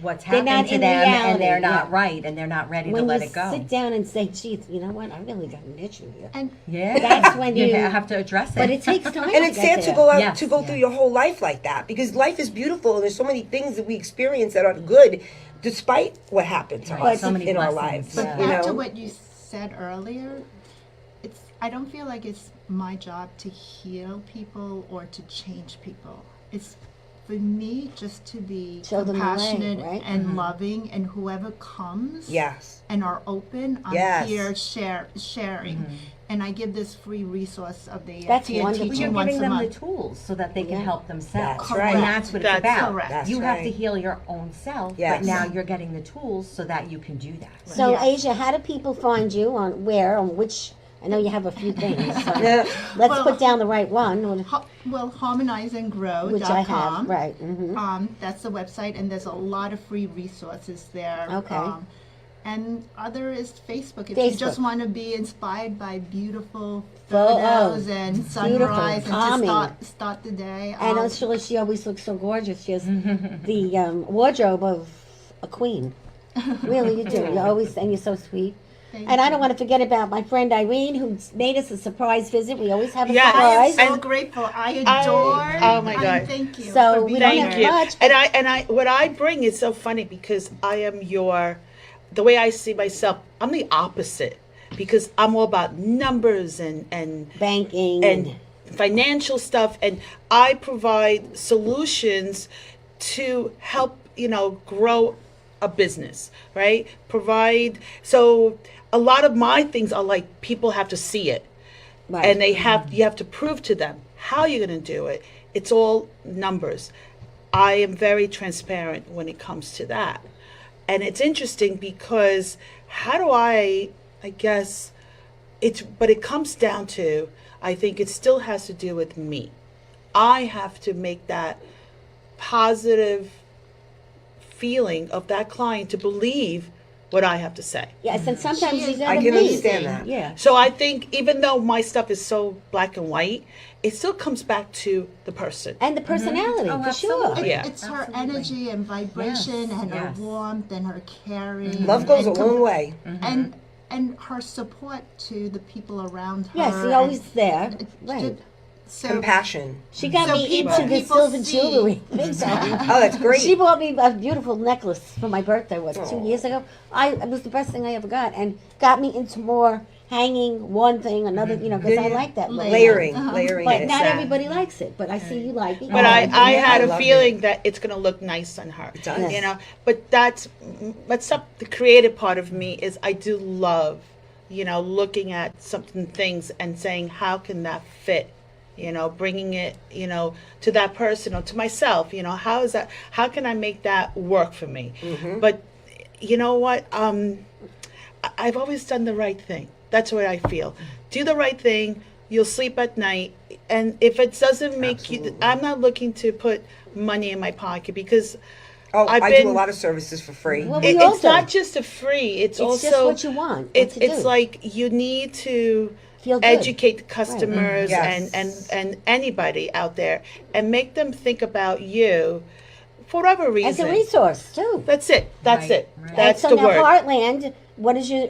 what's They're happened not to in them, reality, and they're not yeah. right, and they're not ready When to let you it go. sit down and say, geez, you know what, I really got an issue here. And Yeah, That's when you have to address it. But it takes time and it's to get sad to there. go out Yes, to go yeah. through your whole life like that, because life is beautiful and there's so many things that we experience that are good despite what happened to Right, us so many in our blessings, lives. But Yeah. back to You know? what you said earlier, I don't feel like it's my job to heal people or to change people. It's for me just to be Show them the way, compassionate right? and loving, and whoever comes Yes. and are open, I'm Yes. here sharing. And I give this free resource of the That's tea and wonderful. But teaching you're once giving a them the month. tools so that they can Yeah. help themselves. That's right. And that's what That's it's about. correct. That's You have to right. heal your own self, Yes. but now you're getting the tools so that you can do that. So, Yeah. Asia, how do people find you on which? I know you have a few things. So Yeah. let's Well- put down the right one, Well, harmonizeandgrow.com. which I have. Right. That's the website, and there's a lot of free resources there. Okay. And other is Facebook. If Facebook. you just want to be inspired by beautiful Photos. photos and sunrise, and Calming. to start the day. And actually, she always looks so gorgeous. She has the wardrobe of a queen. Really, you do. You always, and you're so sweet. Thank And I you. don't want to forget about my friend Irene, who made us a surprise visit. We always have a Yes. I am surprise. so grateful. I adore. oh my God. Thank you. So for we being don't Thank have you. much, And I what I bring is so funny, because I am the way I see myself, I'm the opposite, because I'm all about numbers and banking and financial stuff, and I provide solutions to help grow a business, right? So a lot of my things are like, people have to see it, right. and you have to prove to them how you're going to do it. It's all numbers. I am very transparent when it comes to that. And it's interesting because how do I guess but it comes down to, I think it still has to do with me. I have to make that positive feeling of that client to believe what I have to say. Yes, and sometimes She you is gotta I can meet. understand that. Yeah. So I think even though my stuff is so black and white, it still comes back to the person. And the personality, Oh, for sure. absolutely. Yeah. It's her Absolutely. energy and vibration Yes, and her yes. warmth and her caring. Love goes a and long way. and her support to the people around her. Yes, she's and- always there. and- Right. So, Compassion. She got So me people- into the people silver see- jewelry. Big time. Oh, that's great. She bought me a beautiful necklace for my birthday, what, 2 Aw. years ago? It was the best thing I ever got, and got me into more hanging one thing, another, you know, because I Yeah. like that. look. Layering, Uh-huh. layering But it. not Sad. everybody likes it, but I see you like it. But Oh, I yeah, had I a love feeling it. that it's going to look nice on her. It does. You know, but that's the creative part of me is I do love, you know, looking at something things and saying how can that fit, you know, bringing it, you know, to that person or to myself, you know, how can I make that work for me? But you know what, I've always done the right thing. That's what I feel. Do the right thing, you'll sleep at night, and if it doesn't make you, Absolutely. I'm not looking to put money in my pocket because Oh, I've I do a been- lot of services for free. Well, we all it's do. not just a free, it's also just what you want. it's what to it's do. like you need to Feel good. educate the customers Yes. and anybody out there and make them think about you for whatever reason. As a resource, too. That's it. That's Right, it. right. That's and so the now word. Heartland, what is your,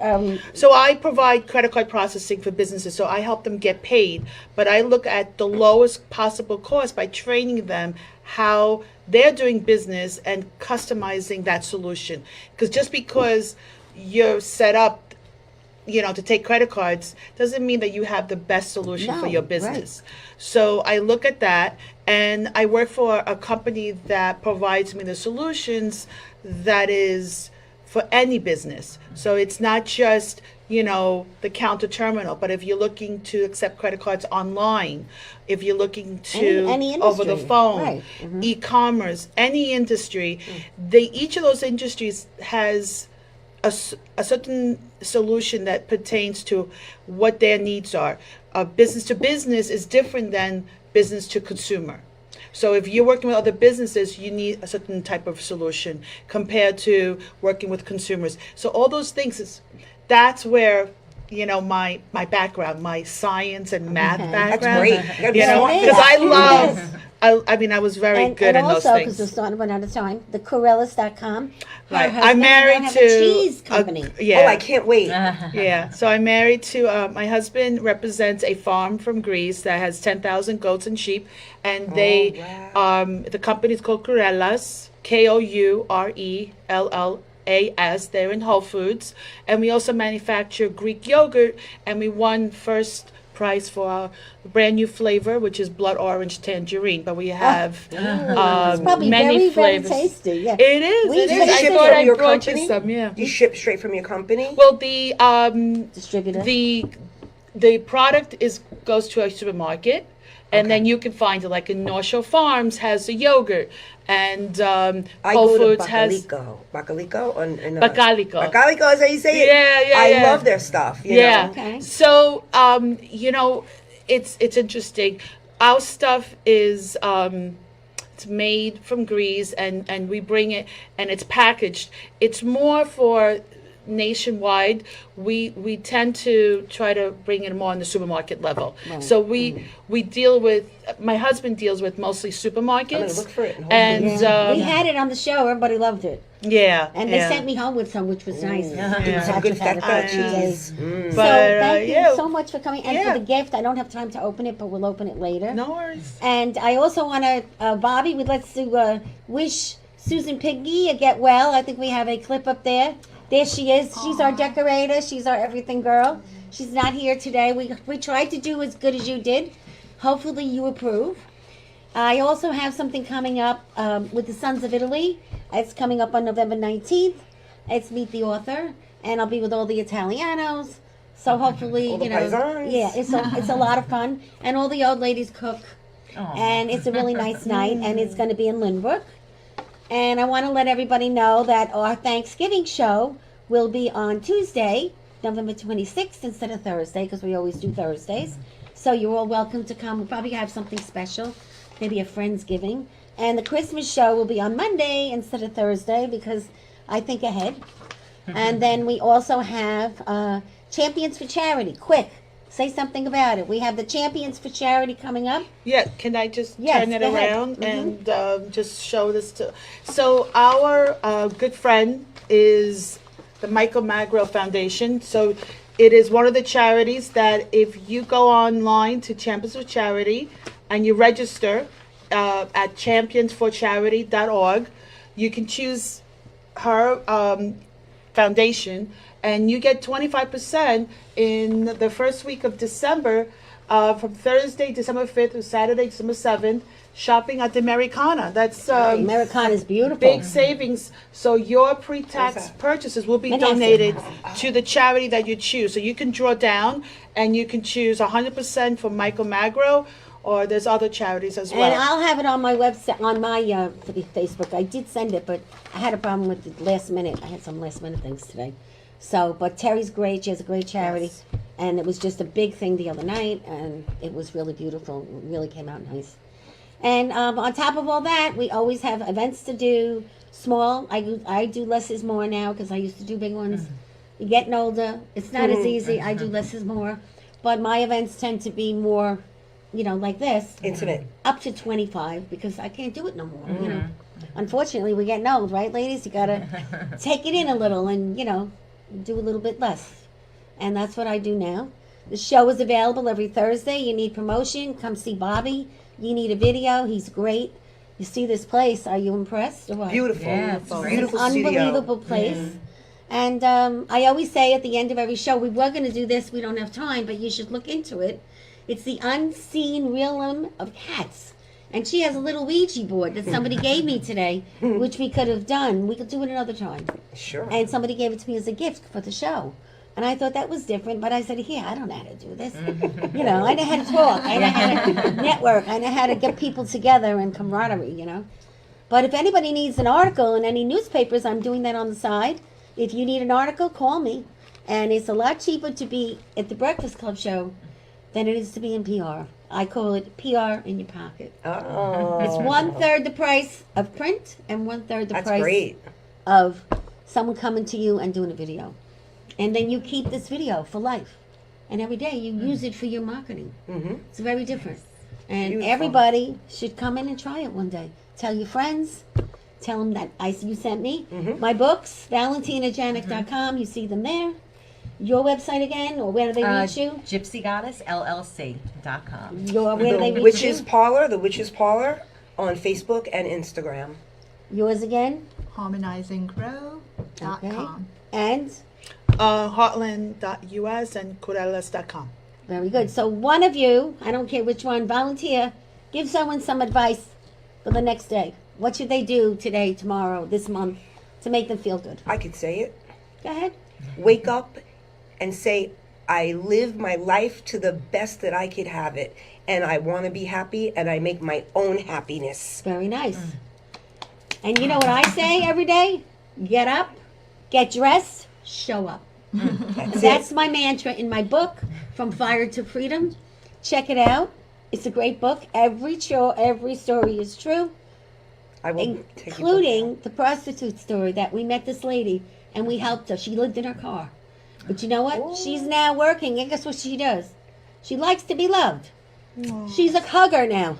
So I provide credit card processing for businesses. So I help them get paid, but I look at the lowest possible cost by training them how they're doing business and customizing that solution. Because just because you're set up, you know, to take credit cards doesn't mean that you have the best solution for No, your right. business. So I look at that, and I work for a company that provides me the solutions that is for any business. So it's not just, you know, the counter terminal, but if you're looking to accept credit cards online, if you're looking to Any over the industry, phone, right. e-commerce, any industry, each of those industries has a certain solution that pertains to what their needs are. Business to business is different than business to consumer. So if you're working with other businesses, you need a certain type of solution compared to working with consumers. So all those things that's where, you know, my background, my science and math Okay. That's background. great. You gotta be You know, smart for because that. I love. I mean, I was very good and in those also, because we're things. starting to run out of time, the Corellis.com. Her Right. husband I'm and married have to a cheese company. yeah. Oh, I can't wait. Yeah, so I'm married to my husband represents a farm from Greece that has 10,000 goats and sheep, and they the company is called Kourellas, Kourellas. They're in Whole Foods, and we also manufacture Greek yogurt, and we won first prize for our brand new flavor, which is blood orange tangerine. But we have It's probably many very, flavors. very tasty. Yeah. It is. We It is. ship I it thought from I your brought company? you some. Yeah. You ship straight from your company? Well, Distributor. the product goes to a supermarket, and then you can find it. Like in North Shore Farms has the yogurt, and I Whole go to Foods has Bacalico? Bacalico. Bacalico is how you say it? Yeah, I yeah. love their stuff. You Yeah. know? Okay. So you know, it's interesting. Our stuff is it's made from Greece, and we bring it, and it's packaged. It's more for nationwide. We tend to try to bring it more on the supermarket level. So we deal with, my husband deals with mostly supermarkets. I'm gonna look for it in Whole And Yeah. We had it on the show. Everybody loved it. yeah, And they yeah. sent me home with some, which was nice. Some good Had it for fat a few cheese. days. So But, thank you yeah. so much for coming. And Yeah. for the gift, I don't have time to open it, but we'll open it later. No worries. And I also want to, Bobby, we'd like to wish Susan Piggy a get well. I think we have a clip up there. There she is. She's our decorator. She's our everything girl. She's not here today. We tried to do as good as you did. Hopefully you approve. I also have something coming up with the Sons of Italy. It's coming up on November 19th. It's Meet the Author. And I'll be with all the Italianos. So hopefully, All the you know, paisans. yeah, it's a lot of fun. And all the old ladies cook. And it's a really nice night. And it's going to be in Lynbrook. And I want to let everybody know that our Thanksgiving show will be on Tuesday, November 26th, instead of Thursday, because we always do Thursdays. So you're all welcome to come. We'll probably have something special, maybe a Friendsgiving. And the Christmas show will be on Monday instead of Thursday because I think ahead. And then we also have Champions for Charity. Quick, say something about it. We have the Champions for Charity coming up. Yeah, can I just Yes, turn it go ahead. around and just show this to? So our good friend is the Michael Magro Foundation. So it is one of the charities that if you go online to Champions for Charity and you register at championsforcharity.org, you can choose her foundation, and you get 25% in the first week of December, from Thursday, December 5th to Saturday, December 7th, shopping at the Americana. That's Americana is beautiful. big savings. So your pre-tax purchases will be Manhattan. donated to the charity that you choose. So you can draw down, and you can choose 100% for Michael Magro, or there's other charities as well. And I'll have it on my website, on my Facebook. I did send it, but I had a problem with the last minute. I had some last minute things today. So, but Terry's great. She has a great charity. Yes. And it was just a big thing the other night, and it was really beautiful. It really came out nice. And on top of all that, we always have events to do, small. I do less is more now because I used to do big ones. You're getting older. It's not as easy. I do less is more. But my events tend to be more, like this. Intimate. Up to 25 because I can't do it no more. Unfortunately, we're getting old, right, ladies? You gotta take it in a little and do a little bit less, and that's what I do now. The show is available every Thursday. You need promotion? Come see Bobby. You need a video? He's great. You see this place? Are you impressed or what? Beautiful. Yeah, it's great. Beautiful It's an studio. unbelievable place. And I always say at the end of every show, we were going to do this. We don't have time, but you should look into it. It's the unseen realm of cats. And she has a little Ouija board that somebody gave me today, which we could have done. We could do it another time. Sure. And somebody gave it to me as a gift for the show. And I thought that was different, but I said, here, I don't know how to do this. I know how to talk. I know how to network. I know how to get people together and camaraderie, But if anybody needs an article in any newspapers, I'm doing that on the side. If you need an article, call me. And it's a lot cheaper to be at the Breakfast Club show than it is to be in PR. I call it PR in your pocket. Oh. It's 1/3 the price of print and 1/3 the That's price great. of someone coming to you and doing a video. And then you keep this video for life. And every day you use it for your marketing. Mm-hmm. It's very different. And Beautiful. everybody should come in and try it one day. Tell your friends. Tell them that you sent me. My books, ValentinaJanik.com. You see them there. Your website again, or where do they reach you? GypsyGoddessLLC.com. Where do they The reach Witch's you? Parlor on Facebook and Instagram. Yours again? harmonizinggrow.com. And? Heartland.US and Corellas.com. Very good. So one of you, I don't care which one, volunteer, give someone some advice for the next day. What should they do today, tomorrow, this month to make them feel good? I could say it. Go ahead. Wake up and say, I live my life to the best that I could have it. And I want to be happy, and I make my own happiness. Very nice. And you know what I say every day? Get up, get dressed, show up. That's my mantra in my book, From Fire to Freedom. Check it out. It's a great book. Every story is true, I will take your book including the prostitute story that we met this lady and we helped her. She lived in her car. But you know what? She's now working, and guess what she does? She likes to be loved. She's a hugger now.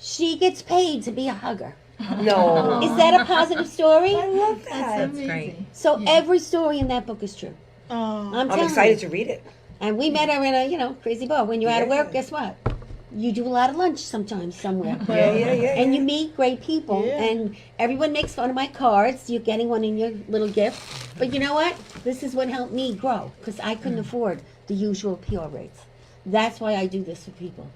She gets paid to be a hugger. out. No. Is that a positive story? I love that. That's great. amazing. So every story in that book is true. Oh, I'm I'm telling excited you. to read it. And we met her in a, crazy bar. When you're out of work, Yeah. guess what? You do a lot of lunch sometimes somewhere. Yeah. And you meet great people. Yeah. And everyone makes fun of my cards. You're getting one in your little gift. But you know what? This is what helped me grow because I couldn't afford the usual PR rates. That's why I do this for people.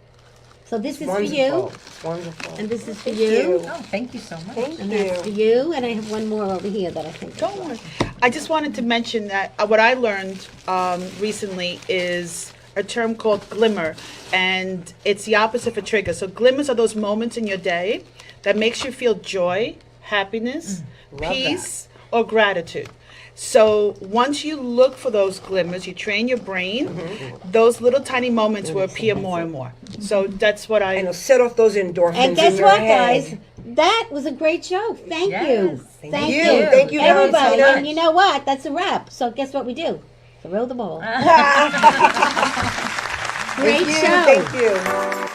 So this is for Wonderful. you. It's wonderful. And this is for Thank you. Oh, thank you so much. Thank And that's for you. you. And I have one more over here that I think. don't worry. I just wanted to mention that what I learned recently is a term called glimmer, and it's the opposite for trigger. So glimmers are those moments in your day that makes you feel joy, happiness, Love peace, or gratitude. So once you look for those glimmers, you train your brain, those little tiny moments will appear more and more. So that's what And I, it'll set off those endorphins And in guess your what, head. guys? That was a great show. Thank Yes. you. Thank you. Thank you, everybody. Valentina. And you know what? That's a wrap. So guess what we do? Throw the ball. Great Thank you. show. Thank you.